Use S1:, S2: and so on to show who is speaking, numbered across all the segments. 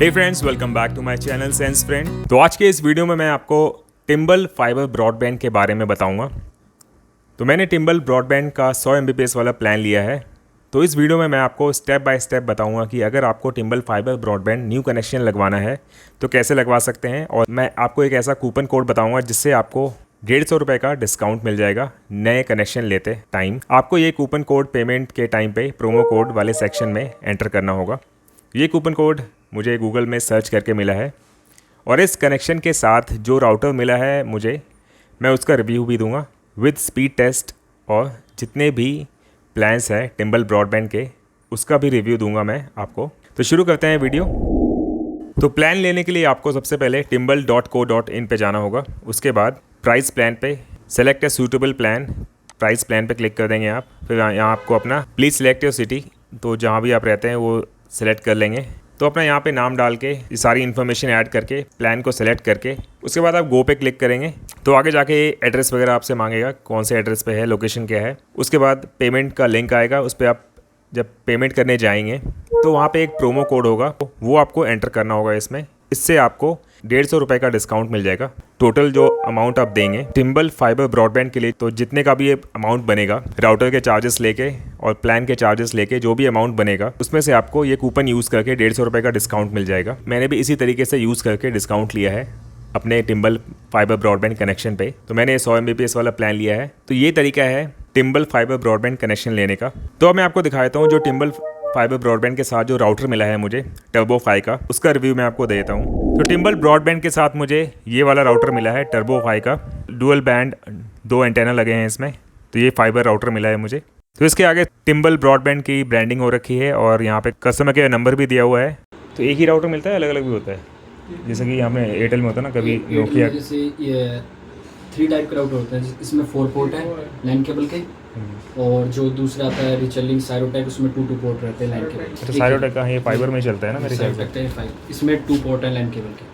S1: Hey friends, welcome back to my channel sense friend. तो आज के इस वीडियो में मैं आपको टिम्बल फाइबर ब्रॉडबैंड के बारे में बताऊंगा। तो मैंने टिम्बल ब्रॉडबैंड का 100 Mbps वाला प्लान लिया है। तो इस वीडियो में मैं आपको स्टेप बाय स्टेप बताऊंगा कि अगर आपको टिम्बल फाइबर ब्रॉडबैंड न्यू कनेक्शन लगवाना है तो कैसे लगवा सकते हैं, और मैं आपको एक ऐसा कूपन कोड बताऊँगा जिससे आपको 150 रुपये का डिस्काउंट मिल जाएगा नए कनेक्शन लेते टाइम। आपको ये कूपन कोड पेमेंट के टाइम पे प्रोमो कोड वाले सेक्शन में एंटर करना होगा। ये कूपन कोड मुझे गूगल में सर्च करके मिला है, और इस कनेक्शन के साथ जो राउटर मिला है मुझे, मैं उसका रिव्यू भी दूंगा विद स्पीड टेस्ट, और जितने भी प्लान्स हैं टिम्बल ब्रॉडबैंड के उसका भी रिव्यू दूंगा मैं आपको। तो शुरू करते हैं वीडियो। तो प्लान लेने के लिए आपको सबसे पहले timble.co.in पे जाना होगा। उसके बाद प्राइस प्लान पे select a suitable plan, price plan पे क्लिक कर देंगे आप। फिर यहाँ आपको अपना प्लीज़ सेलेक्ट योर सिटी, तो जहाँ भी आप रहते हैं वो सेलेक्ट कर लेंगे। तो अपना यहाँ पे नाम डाल के ये सारी इन्फॉर्मेशन ऐड करके प्लान को सेलेक्ट करके उसके बाद आप गो पे क्लिक करेंगे। तो आगे जाके एड्रेस वगैरह आपसे मांगेगा, कौन से एड्रेस पे है, लोकेशन क्या है। उसके बाद पेमेंट का लिंक आएगा, उस पर आप जब पेमेंट करने जाएंगे तो वहाँ पे एक प्रोमो कोड होगा, वो आपको एंटर करना होगा इसमें। इससे आपको 150 रुपये का डिस्काउंट मिल जाएगा। टोटल जो अमाउंट आप देंगे टिम्बल फाइबर ब्रॉडबैंड के लिए, तो जितने का भी ये अमाउंट बनेगा, राउटर के चार्जेस लेके और प्लान के चार्जेस लेके जो भी अमाउंट बनेगा उसमें से आपको ये कूपन यूज़ करके 150 रुपये का डिस्काउंट मिल जाएगा। मैंने भी इसी तरीके से यूज़ करके डिस्काउंट लिया है अपने टिम्बल फाइबर ब्रॉडबैंड कनेक्शन पे। तो मैंने 100 Mbps वाला प्लान लिया है। तो ये तरीका है टिम्बल फाइबर ब्रॉडबैंड कनेक्शन लेने का। तो अब मैं आपको दिखाता हूँ जो टिम्बल फाइबर ब्रॉडबैंड के साथ जो राउटर मिला है मुझे टर्बो फाई का, उसका रिव्यू मैं आपको देता हूँ। तो टिम्बल ब्रॉडबैंड के साथ मुझे ये वाला राउटर मिला है टर्बो फाई का, डुअल बैंड 2 एंटेना लगे हैं इसमें। तो ये फाइबर राउटर मिला है मुझे। तो इसके आगे टिम्बल ब्रॉडबैंड की ब्रांडिंग हो रखी है और यहाँ पे कस्टमर केयर नंबर भी दिया हुआ है। तो एक ही राउटर मिलता है, अलग अलग भी होता है, जैसे कि यहाँ पे एयरटेल में होता है ना, कभी नोकिया।
S2: जैसे ये 3 टाइप के राउटर होते हैं, इसमें 4 पोर्ट है लैन केबल के, और जो दूसरा आता है रिचलिंग साइरोटेक, उसमें 2 पोर्ट रहते हैं लैन केबल।
S1: अच्छा, साइरोटेक का ये फाइबर में चलता है ना मेरे ख्याल से।
S2: इसमें 2 पोर्ट है लैन केबल के।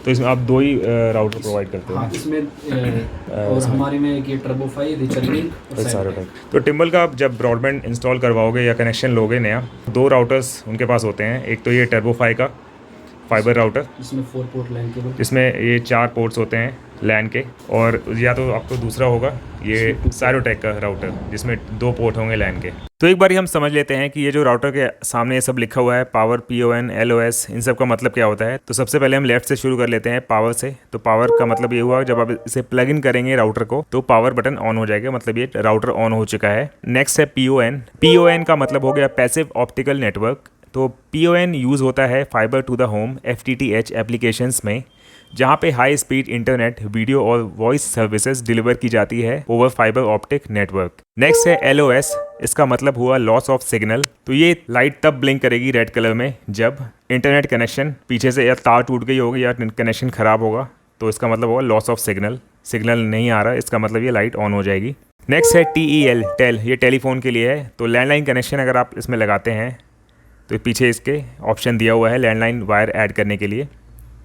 S1: तो इसमें आप 2 ही राउटर प्रोवाइड करते हो?
S2: हाँ, इसमें और हमारे में एक ये टर्बोफाई, रिचलिंग और साइरोटेक।
S1: तो टिम्बल का आप जब ब्रॉडबैंड इंस्टॉल करवाओगे या कनेक्शन लोगे नया, 2 राउटर्स उनके पास होते हैं। एक तो ये टर्बोफाई का फाइबर राउटर,
S2: इसमें 4 पोर्ट लैन केबल,
S1: जिसमें ये 4 पोर्ट्स होते हैं लैन के, और या तो आपको दूसरा होगा ये साइरोटेक का राउटर जिसमें 2 पोर्ट होंगे लैन के। तो एक बार हम समझ लेते हैं कि ये जो राउटर के सामने ये सब लिखा हुआ है, पावर, PON, LOS, इन सब का मतलब क्या होता है। तो सबसे पहले हम लेफ्ट से शुरू कर लेते हैं, पावर से। तो पावर का मतलब ये हुआ, जब आप इसे प्लग इन करेंगे राउटर को तो पावर बटन ऑन हो जाएगा, मतलब ये राउटर ऑन हो चुका है। नेक्स्ट है PON। PON का मतलब हो गया पैसिव ऑप्टिकल नेटवर्क। तो PON यूज़ होता है fibre to the home FTTH applications में, जहाँ पे हाई स्पीड इंटरनेट, वीडियो और वॉइस सर्विसेज डिलीवर की जाती है over fibre optic network. Next है LOS। इसका मतलब हुआ लॉस ऑफ सिग्नल। तो ये लाइट तब ब्लिंक करेगी रेड कलर में जब इंटरनेट कनेक्शन पीछे से या तार टूट गई होगी या कनेक्शन ख़राब होगा, तो इसका मतलब होगा लॉस ऑफ सिग्नल। सिग्नल नहीं आ रहा, इसका मतलब ये लाइट ऑन हो जाएगी। नेक्स्ट है TEL, टेल। ये टेलीफोन के लिए है। तो लैंडलाइन कनेक्शन अगर आप इसमें लगाते हैं तो पीछे इसके ऑप्शन दिया हुआ है लैंडलाइन वायर ऐड करने के लिए।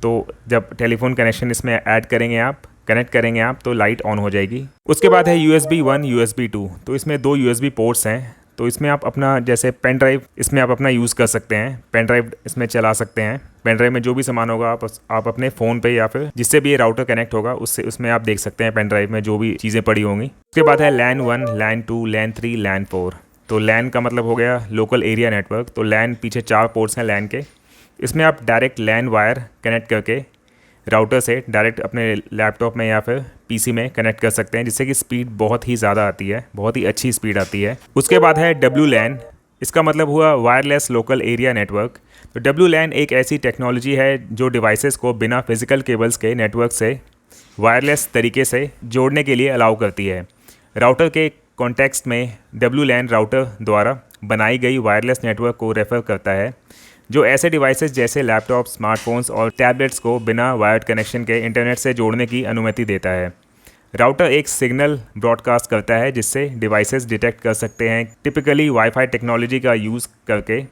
S1: तो जब टेलीफोन कनेक्शन इसमें ऐड करेंगे आप, कनेक्ट करेंगे आप, तो लाइट ऑन हो जाएगी। उसके बाद है USB 1, USB 2। तो इसमें 2 USB पोर्ट्स हैं। तो इसमें आप अपना, जैसे पेन ड्राइव, इसमें आप अपना यूज़ कर सकते हैं। पेन ड्राइव इसमें चला सकते हैं। पेन ड्राइव में जो भी सामान होगा आप अपने फ़ोन पे या फिर जिससे भी ये राउटर कनेक्ट होगा उससे उसमें आप देख सकते हैं पेन ड्राइव में जो भी चीज़ें पड़ी होंगी। उसके बाद है LAN 1, LAN 2, LAN 3, LAN 4। तो LAN का मतलब हो गया लोकल एरिया नेटवर्क। तो LAN पीछे 4 पोर्ट्स हैं LAN के। इसमें आप डायरेक्ट LAN वायर कनेक्ट करके राउटर से डायरेक्ट अपने लैपटॉप में या फिर PC में कनेक्ट कर सकते हैं, जिससे कि स्पीड बहुत ही ज़्यादा आती है, बहुत ही अच्छी स्पीड आती है। उसके बाद है WLAN। इसका मतलब हुआ वायरलेस लोकल एरिया नेटवर्क। तो WLAN एक ऐसी टेक्नोलॉजी है जो डिवाइसेस को बिना फिजिकल केबल्स के नेटवर्क से वायरलेस तरीके से जोड़ने के लिए अलाउ करती है। राउटर के कॉन्टेक्स्ट में WLAN राउटर द्वारा बनाई गई वायरलेस नेटवर्क को रेफर करता है, जो ऐसे डिवाइसेस जैसे लैपटॉप, स्मार्टफोन्स और टैबलेट्स को बिना वायर्ड कनेक्शन के इंटरनेट से जोड़ने की अनुमति देता है। राउटर एक सिग्नल ब्रॉडकास्ट करता है जिससे डिवाइसेस डिटेक्ट कर सकते हैं, टिपिकली वाईफाई टेक्नोलॉजी का यूज़ करके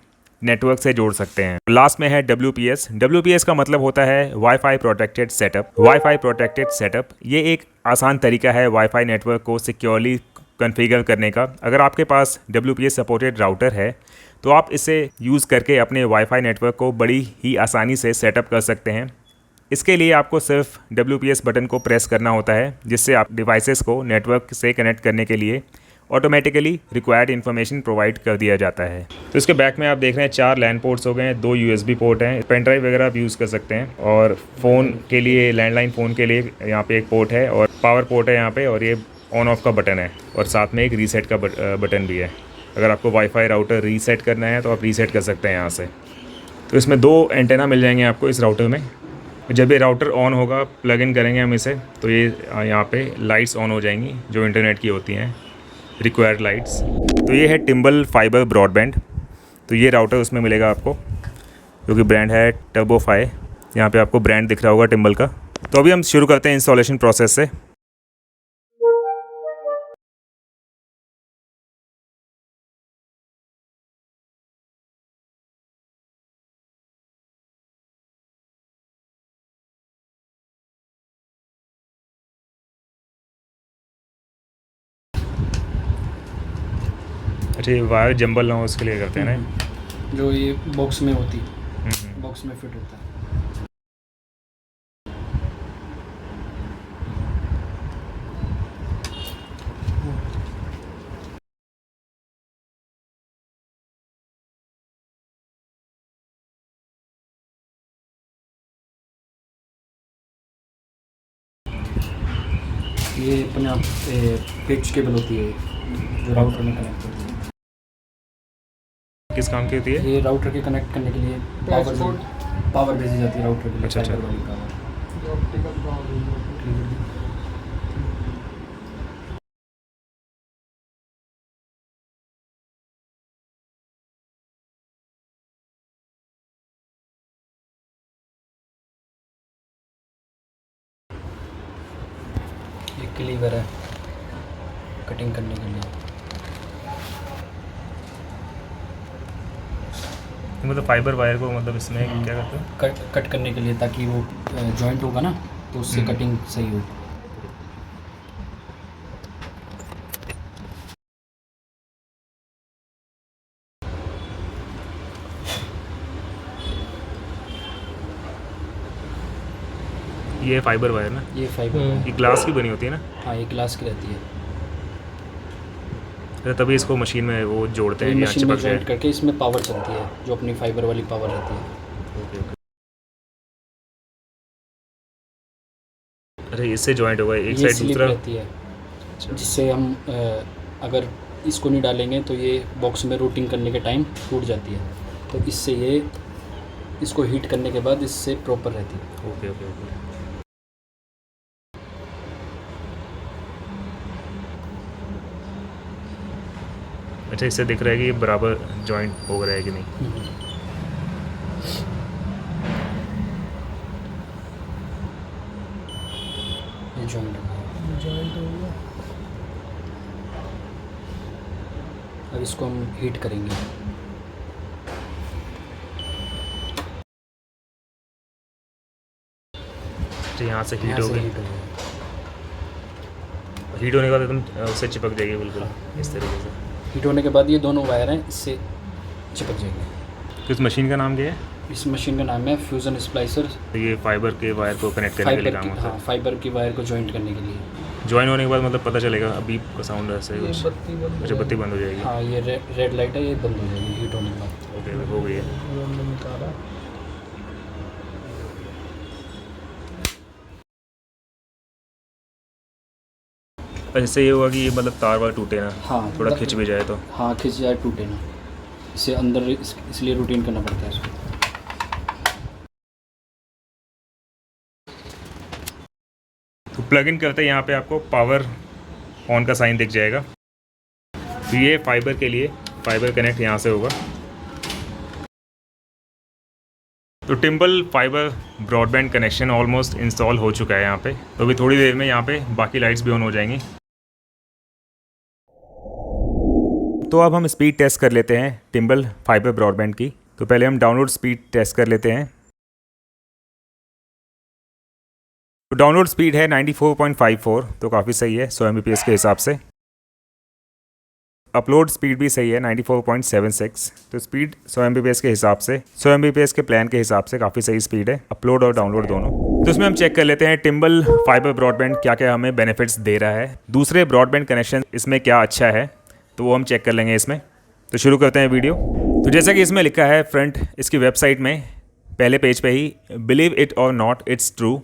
S1: नेटवर्क से जोड़ सकते हैं। लास्ट में है WPS। WPS का मतलब होता है wifi protected setup. Wifi protected setup ये एक आसान तरीका है वाईफाई नेटवर्क को सिक्योरली कॉन्फ़िगर करने का। अगर आपके पास WPS सपोर्टेड राउटर है तो आप इसे यूज़ करके अपने वाईफाई नेटवर्क को बड़ी ही आसानी से सेटअप कर सकते हैं। इसके लिए आपको सिर्फ WPS बटन को प्रेस करना होता है, जिससे आप डिवाइसेस को नेटवर्क से कनेक्ट करने के लिए ऑटोमेटिकली रिक्वायर्ड इन्फॉर्मेशन प्रोवाइड कर दिया जाता है। तो इसके बैक में आप देख रहे हैं 4 लैन पोर्ट्स हो गए हैं, 2 USB पोर्ट हैं, पेन ड्राइव वगैरह आप यूज़ कर सकते हैं, और फ़ोन के लिए, लैंडलाइन फ़ोन के लिए यहाँ पे एक पोर्ट है, और पावर पोर्ट है यहाँ पे, और ये ऑन ऑफ का बटन है, और साथ में एक रीसेट का बटन भी है। अगर आपको वाईफाई राउटर रीसेट करना है तो आप रीसेट कर सकते हैं यहाँ से। तो इसमें 2 एंटेना मिल जाएंगे आपको इस राउटर में। जब ये राउटर ऑन होगा, प्लग इन करेंगे हम इसे, तो ये यहाँ पे लाइट्स ऑन हो जाएंगी जो इंटरनेट की होती हैं, रिक्वायर्ड लाइट्स। तो ये है टिम्बल फाइबर ब्रॉडबैंड। तो ये राउटर उसमें मिलेगा आपको, जो कि ब्रांड है टर्बोफाई। यहाँ पे आपको ब्रांड दिख रहा होगा टिम्बल का। तो अभी हम शुरू करते हैं इंस्टॉलेशन प्रोसेस से। अच्छा, ये वायर जंबल ना हो उसके लिए करते हैं ना।
S2: जो ये बॉक्स में होती, बॉक्स में फिट होता है। ये अपने आप पिच केबल होती है जो राउटर में कनेक्ट होती है।
S1: किस काम की होती है?
S2: ये राउटर के कनेक्ट करने के लिए पावर भेजी जाती है राउटर के लिए।
S1: अच्छा।
S2: फाइबर वाली पावर। ये क्लीवर है कटिंग करने के लिए।
S1: मतलब फाइबर वायर को, मतलब इसमें क्या करते हैं?
S2: कट करने के लिए, ताकि वो जॉइंट होगा ना, तो उससे कटिंग सही हो।
S1: ये फाइबर वायर ना,
S2: ये फाइबर
S1: ये ग्लास की बनी होती है ना?
S2: हाँ, ये ग्लास की रहती है।
S1: तो तभी इसको मशीन में वो जोड़ते
S2: ये
S1: हैं, यहाँ
S2: मशीन में
S1: चिपक
S2: जॉइंट
S1: जाए।
S2: करके इसमें पावर चलती है, जो अपनी फाइबर वाली पावर रहती है।
S1: Okay okay. अरे इससे जॉइंट होगा एक
S2: ये
S1: साइड,
S2: स्लिप
S1: दूसरा।
S2: रहती है,
S1: अच्छा।
S2: जिससे हम अगर इसको नहीं डालेंगे तो ये बॉक्स में रूटिंग करने के टाइम टूट जाती है। तो इससे ये इसको हीट करने के बाद इससे प्रॉपर रहती है।
S1: Okay okay okay. अच्छा, इससे दिख रहा है कि ये बराबर जॉइंट हो रहा है कि नहीं।
S2: ये जॉइंट हो गया। अब इसको हम हीट करेंगे।
S1: तो यहाँ से हीट
S2: यहाँ
S1: हो
S2: से
S1: गई।
S2: हीट हो गया।
S1: हीट होने के बाद एकदम उससे चिपक जाएगी बिल्कुल इस तरीके से।
S2: हीट होने के बाद ये दोनों वायर हैं, इससे चिपक जाएंगे।
S1: तो इस मशीन का नाम क्या है?
S2: इस मशीन का नाम है फ्यूज़न स्प्लाइसर।
S1: तो ये फाइबर के वायर को कनेक्ट करने के लिए काम होता
S2: हाँ, फाइबर की वायर को जॉइंट करने के लिए।
S1: है। ज्वाइन होने के बाद मतलब पता चलेगा, अभी का साउंड ऐसे ही कुछ। अच्छा, बत्ती बंद हो जाएगी।
S2: हाँ, ये रेड लाइट है, ये बंद हो जाएगी हीट होने के बाद।
S1: ओके, हो गई है। और इससे ये हुआ कि ये मतलब तार वार टूटे ना,
S2: हाँ,
S1: थोड़ा खिंच भी जाए तो।
S2: हाँ, खिंच जाए, टूटे ना, इसे अंदर इसलिए रूटीन करना पड़ता है इसको।
S1: तो प्लग इन करते यहाँ पे आपको पावर ऑन का साइन दिख जाएगा। तो ये फाइबर के लिए फाइबर कनेक्ट यहाँ से होगा। तो Timbl fibre broadband connection almost install हो चुका है यहाँ पे। तो अभी थोड़ी देर में यहाँ पे बाकी लाइट्स भी ऑन हो जाएंगी। तो अब हम स्पीड टेस्ट कर लेते हैं टिम्बल फाइबर ब्रॉडबैंड की। तो पहले हम डाउनलोड स्पीड टेस्ट कर लेते हैं। तो डाउनलोड स्पीड है 94.54, तो काफ़ी सही है 100 Mbps के हिसाब से। अपलोड स्पीड भी सही है 94.76, तो स्पीड 100 Mbps के हिसाब से 100 Mbps के प्लान के हिसाब से काफ़ी सही स्पीड है, अपलोड और डाउनलोड दोनों। तो इसमें हम चेक कर लेते हैं टिम्बल फाइबर ब्रॉडबैंड क्या क्या हमें बेनिफिट्स दे रहा है, दूसरे ब्रॉडबैंड कनेक्शन इसमें क्या अच्छा है, तो वो हम चेक कर लेंगे इसमें। तो शुरू करते हैं वीडियो। तो जैसा कि इसमें लिखा है फ्रंट इसकी वेबसाइट में पहले पेज पे ही, बिलीव इट और नॉट इट्स ट्रू,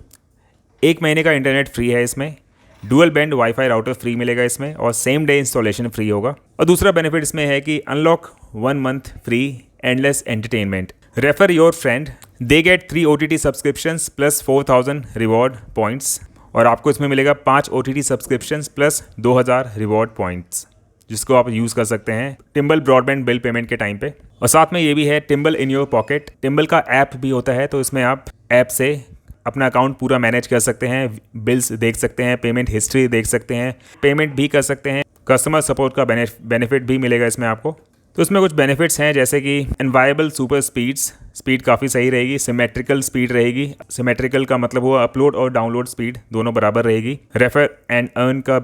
S1: 1 महीने का इंटरनेट फ्री है इसमें, dual band wifi router free मिलेगा इसमें और सेम डे इंस्टॉलेशन फ्री होगा। और दूसरा बेनिफिट इसमें है कि unlock 1 month free endless entertainment, refer your friend, they get 3 OTT subscriptions plus 4000 reward points, और आपको इसमें मिलेगा 5 OTT subscriptions plus 2000 reward points, जिसको आप यूज़ कर सकते हैं टिम्बल ब्रॉडबैंड बिल पेमेंट के टाइम पे। और साथ में ये भी है टिम्बल इन योर पॉकेट, टिम्बल का ऐप भी होता है, तो इसमें आप ऐप से अपना अकाउंट पूरा मैनेज कर सकते हैं, बिल्स देख सकते हैं, पेमेंट हिस्ट्री देख सकते हैं, पेमेंट भी कर सकते हैं, कस्टमर सपोर्ट का बेनिफिट भी मिलेगा इसमें आपको। तो इसमें कुछ बेनिफिट्स हैं जैसे कि एनवायबल सुपर स्पीड्स, स्पीड काफ़ी सही रहेगी, सिमेट्रिकल स्पीड रहेगी, सिमेट्रिकल का मतलब हुआ अपलोड और डाउनलोड स्पीड दोनों बराबर रहेगी, रेफर एंड अर्न का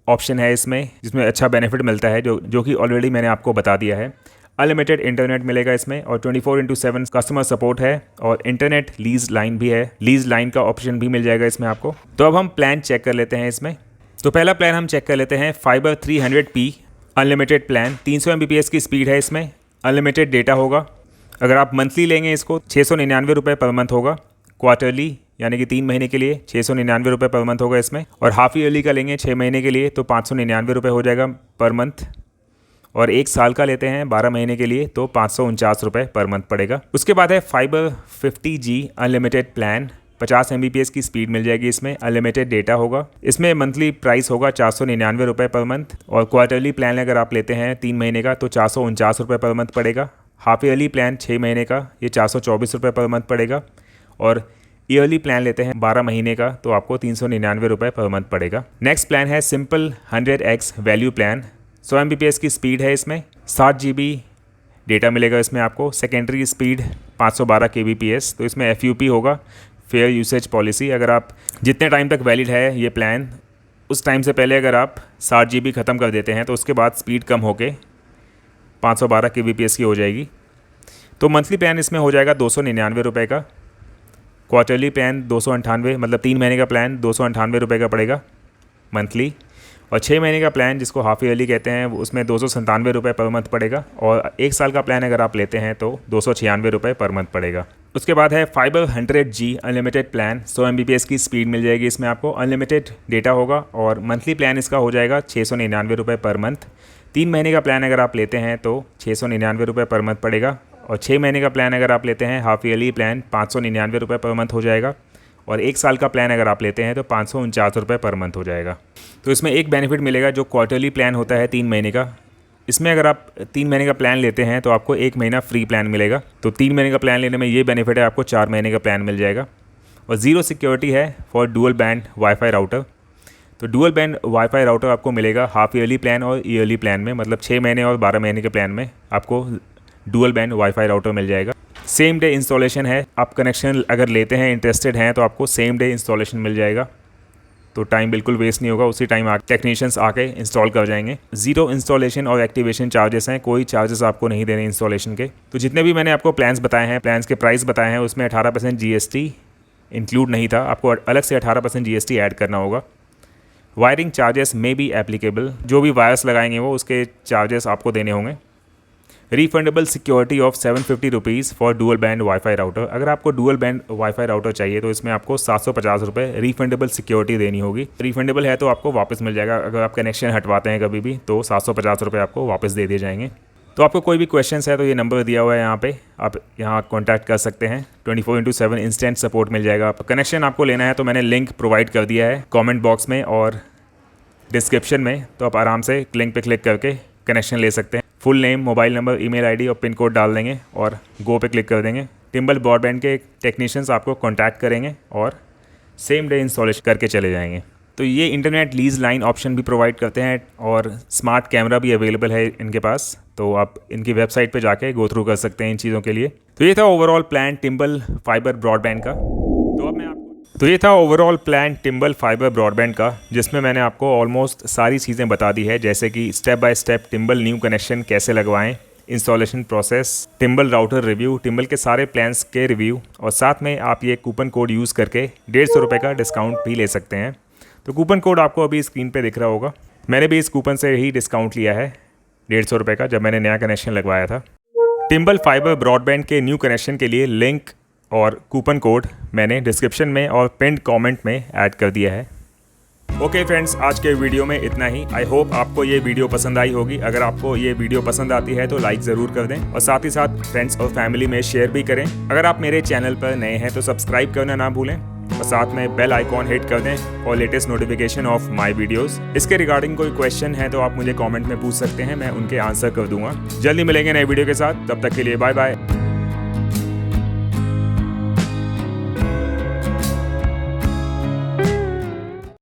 S1: ऑप्शन है इसमें जिसमें अच्छा बेनिफिट मिलता है जो कि ऑलरेडी मैंने आपको बता दिया है, अनलिमिटेड इंटरनेट मिलेगा इसमें और 24/7 कस्टमर सपोर्ट है और इंटरनेट लीज लाइन भी है, लीज लाइन का ऑप्शन भी मिल जाएगा इसमें आपको। तो अब हम प्लान चेक कर लेते हैं इसमें। तो पहला प्लान हम चेक कर लेते हैं fibre 300p unlimited plan, 300 Mbps की स्पीड है इसमें, अनलिमिटेड डेटा होगा। अगर आप मंथली लेंगे इसको 699 रुपये पर मंथ होगा, क्वार्टरली यानी कि 3 महीने के लिए 699 रुपये पर मंथ होगा इसमें, और हाफ ईयरली का लेंगे 6 महीने के लिए तो 599 रुपये हो जाएगा पर मंथ, और 1 साल का लेते हैं 12 महीने के लिए तो 549 रुपये पर मंथ पड़ेगा। उसके बाद है fibre 50G unlimited plan, 50 Mbps की स्पीड मिल जाएगी इसमें, अनलिमिटेड डेटा होगा, इसमें मंथली प्राइस होगा 499 रुपये पर मंथ, और क्वार्टरली प्लान अगर आप लेते हैं 3 महीने का तो 449 रुपये पर मंथ पड़ेगा, हाफ ईयरली प्लान 6 महीने का ये 424 रुपये पर मंथ पड़ेगा, और ईयरली प्लान लेते हैं 12 महीने का तो आपको 399 रुपये पर मंथ पड़ेगा। नेक्स्ट प्लान है simple 100x value plan, 100 Mbps की स्पीड है इसमें, 7 GB डेटा मिलेगा इसमें आपको, सेकेंडरी स्पीड 512 kbps, तो इसमें FUP होगा, फेयर यूसेज पॉलिसी, अगर आप जितने टाइम तक वैलिड है ये प्लान उस टाइम से पहले अगर आप 7 GB ख़त्म कर देते हैं तो उसके बाद स्पीड कम होके 512 kbps की हो जाएगी। तो मंथली प्लान इसमें हो जाएगा 299 रुपये का, क्वार्टरली प्लान 298, मतलब 3 महीने का प्लान 298 रुपये का पड़ेगा मंथली, और 6 महीने का प्लान जिसको हाफ ईयरली कहते हैं उसमें 297 रुपये पर मंथ पड़ेगा, और 1 साल का प्लान अगर आप लेते हैं तो 296 रुपये पर मंथ पड़ेगा। उसके बाद है fibre 100G unlimited plan, 100 Mbps की स्पीड मिल जाएगी इसमें आपको, अनलिमिटेड डेटा होगा, और मंथली प्लान इसका हो जाएगा 699 रुपये पर मंथ, 3 महीने का प्लान अगर आप लेते हैं तो 699 रुपये पर मंथ पड़ेगा, और 6 महीने का प्लान अगर आप लेते हैं हाफ ईयरली प्लान 599 रुपये पर मंथ हो जाएगा, और 1 साल का प्लान अगर आप लेते हैं तो 549 रुपये पर मंथ हो जाएगा। तो इसमें एक बेनिफिट मिलेगा जो क्वार्टरली प्लान होता है 3 महीने का, इसमें अगर आप 3 महीने का प्लान लेते हैं तो आपको 1 महीना फ्री प्लान मिलेगा, तो 3 महीने का प्लान लेने में ये बेनिफिट है आपको 4 महीने का प्लान मिल जाएगा। और ज़ीरो सिक्योरिटी है for dual band wifi router, तो डुअल बैंड वाईफाई राउटर आपको मिलेगा हाफ ईयरली प्लान और ईयरली प्लान में, मतलब 6 महीने और 12 महीने के प्लान में आपको डुअल बैंड वाईफाई राउटर मिल जाएगा। सेम डे इंस्टॉलेशन है, आप कनेक्शन अगर लेते हैं इंटरेस्टेड हैं तो आपको सेम डे इंस्टॉलेशन मिल जाएगा, तो टाइम बिल्कुल वेस्ट नहीं होगा, उसी टाइम टेक्नीशियंस आके इंस्टॉल कर जाएंगे। ज़ीरो इंस्टॉलेशन और एक्टिवेशन चार्जेस हैं, कोई चार्जेस आपको नहीं देने इंस्टॉलेशन के। तो जितने भी मैंने आपको प्लान्स बताए हैं, प्लान्स के प्राइस बताए हैं, उसमें 18% GST इंक्लूड नहीं था, आपको अलग से 18% GST ऐड करना होगा। वायरिंग चार्जेस में बी एप्लीकेबल, जो भी वायर्स लगाएंगे वो उसके चार्जेस आपको देने होंगे। Refundable security of 750 rupees for dual band wifi router, अगर आपको डुअल बैंड वाईफाई राउटर चाहिए तो इसमें आपको 750 रुपये रिफंडेबल सिक्योरिटी देनी होगी। रिफंडेबल है तो आपको वापस मिल जाएगा, अगर आप कनेक्शन हटवाते हैं कभी भी तो 750 रुपये आपको वापस दे दिए जाएंगे। तो आपको कोई भी क्वेश्चंस है तो ये नंबर दिया हुआ है यहाँ पे, आप यहाँ कॉन्टैक्ट कर सकते हैं, 24/7 इंस्टेंट सपोर्ट मिल जाएगा। कनेक्शन आपको लेना है तो मैंने लिंक प्रोवाइड कर दिया है कॉमेंट बॉक्स में और डिस्क्रिप्शन में, तो आप आराम से लिंक पे क्लिक करके कनेक्शन ले सकते हैं। Full name, mobile number, email ID और पिन कोड डाल देंगे और गो पे क्लिक कर देंगे। टिम्बल ब्रॉडबैंड के टेक्नीशियंस आपको कांटेक्ट करेंगे और सेम डे इंस्टॉलेशन करके चले जाएंगे। तो ये इंटरनेट लीज लाइन ऑप्शन भी प्रोवाइड करते हैं और स्मार्ट कैमरा भी अवेलेबल है इनके पास, तो आप इनकी वेबसाइट पे जाके गो थ्रू कर सकते हैं इन चीज़ों के लिए। तो ये था ओवरऑल प्लान टिम्बल फाइबर ब्रॉडबैंड का। तो ये था ओवरऑल प्लान टिम्बल फाइबर ब्रॉडबैंड का, जिसमें मैंने आपको ऑलमोस्ट सारी चीज़ें बता दी है, जैसे कि step by step Timbl new connection कैसे लगवाएं, installation process, Timbl router review, Timbl के सारे प्लान्स के रिव्यू, और साथ में आप ये कूपन कोड यूज़ करके 150 रुपये का डिस्काउंट भी ले सकते हैं। तो कूपन कोड आपको अभी स्क्रीन पे दिख रहा होगा। मैंने भी इस कूपन से ही डिस्काउंट लिया है 150 रुपये का, जब मैंने नया कनेक्शन लगवाया था। टिम्बल फाइबर ब्रॉडबैंड के न्यू कनेक्शन के लिए लिंक और कूपन कोड मैंने डिस्क्रिप्शन में और पिन्ड कमेंट में ऐड कर दिया है। ओके फ्रेंड्स, आज के वीडियो में इतना ही। आई होप आपको ये वीडियो पसंद आई होगी। अगर आपको ये वीडियो पसंद आती है तो लाइक ज़रूर कर दें और साथ ही साथ फ्रेंड्स और फैमिली में शेयर भी करें। अगर आप मेरे चैनल पर नए हैं तो सब्सक्राइब करना ना भूलें और साथ में बेल आइकॉन हिट कर दें और latest notification of my videos. इसके रिगार्डिंग कोई क्वेश्चन है तो आप मुझे कमेंट में पूछ सकते हैं, मैं उनके आंसर कर दूंगा। जल्दी मिलेंगे नए वीडियो के साथ, तब तक के लिए बाय बाय।